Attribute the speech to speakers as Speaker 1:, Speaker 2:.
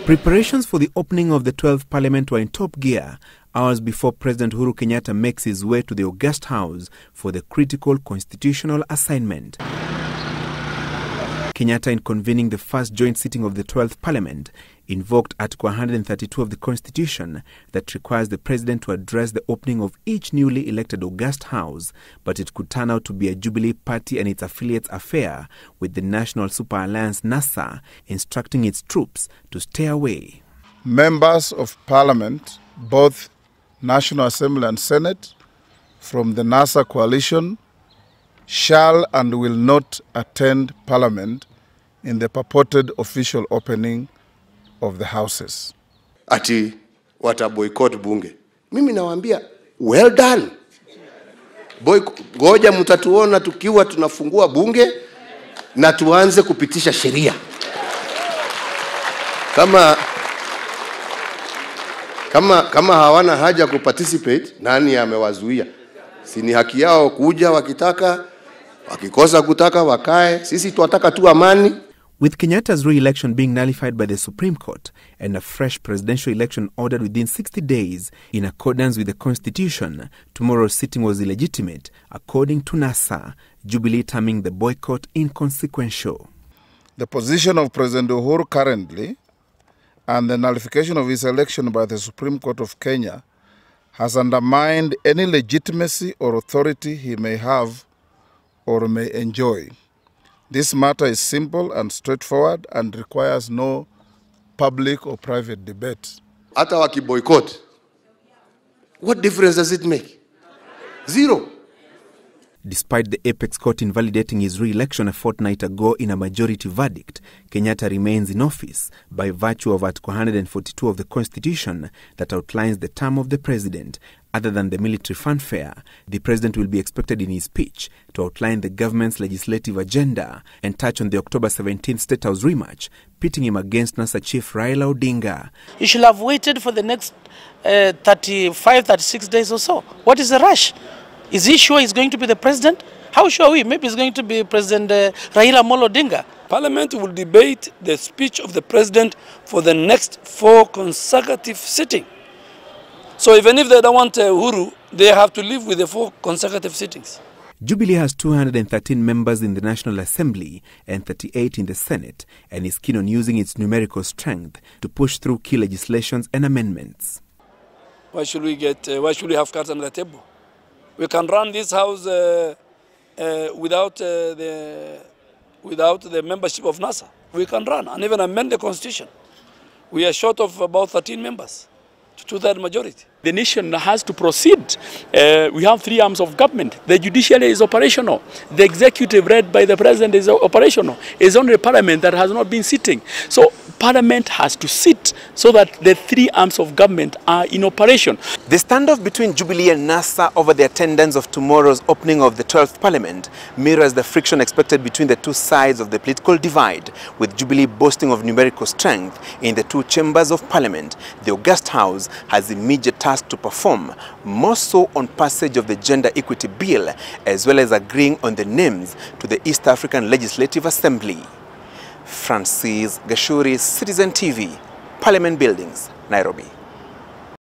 Speaker 1: Preparations for the opening of the 12th Parliament were in top gear hours before President Uhuru Kenyatta makes his way to the August House for the critical constitutional assignment. Kenyatta, in convening the first joint sitting of the 12th Parliament, invoked Article 132 of the Constitution that requires the President to address the opening of each newly elected August House, but it could turn out to be a Jubilee Party and its affiliates' affair, with the National Super Alliance NASA instructing its troops to stay away.
Speaker 2: Members of Parliament, both National Assembly and Senate, from the NASA coalition, shall and will not attend Parliament in the purported official opening of the houses.
Speaker 3: Ati wata boycott bunge. Mimi nawaambia, well done. Ngoja mtatuona tukiwa tunafungua bunge na tuanze kupitisha sheria. Kama hawana haja kuparticipate, nani amewazuia? Si ni haki yao kuja wakitaka, wakikosa kutaka wakae. Sisi tunataka tu amani.
Speaker 1: With Kenyatta's re-election being nullified by the Supreme Court and a fresh presidential election ordered within 60 days in accordance with the Constitution, tomorrow's sitting was illegitimate, according to NASA, Jubilee terming the boycott inconsequential.
Speaker 2: The position of President Uhuru currently and the nullification of his election by the Supreme Court of Kenya has undermined any legitimacy or authority he may have or may enjoy. This matter is simple and straightforward and requires no public or private debate.
Speaker 3: Hata waki boycott, what difference does it make? Zero.
Speaker 1: Despite the Apex Court invalidating his re-election a fortnight ago in a majority verdict, Kenyatta remains in office by virtue of Article 142 of the Constitution that outlines the term of the president. Other than the military fanfare, the president will be expected in his speech to outline the government's legislative agenda and touch on the October 17th State House rematch, pitting him against NASA chief Raila Odinga.
Speaker 4: You should have waited for the next 36 days or so. What is the rush? Is he sure he's going to be the president? How sure are we? Maybe he's going to be President Raila Odinga.
Speaker 5: Parliament will debate the speech of the president for the next 4 consecutive sittings. So even if they don't want Uhuru, they have to live with the 4 consecutive sittings.
Speaker 1: Jubilee has 213 members in the National Assembly and 38 in the Senate, and is keen on using its numerical strength to push through key legislations and amendments.
Speaker 5: Why should we have cards on the table? We can run this house without the membership of NASA. We can run and even amend the Constitution. We are short of about 13 members. Two-thirds majority.
Speaker 6: The nation has to proceed. We have 3 arms of government. The judiciary is operational. The executive, led by the president, is operational. It's only the parliament that has not been sitting. So parliament has to sit so that the 3 arms of government are in operation.
Speaker 1: The standoff between Jubilee and NASA over the attendance of tomorrow's opening of the 12th Parliament mirrors the friction expected between the two sides of the political divide, with Jubilee boasting of numerical strength in the 2 chambers of Parliament. The August House has immediate task to perform, more so on passage of the Gender Equity Bill, as well as agreeing on the names to the East African Legislative Assembly. Francis Gashuri, Citizen TV, Parliament Buildings, Nairobi.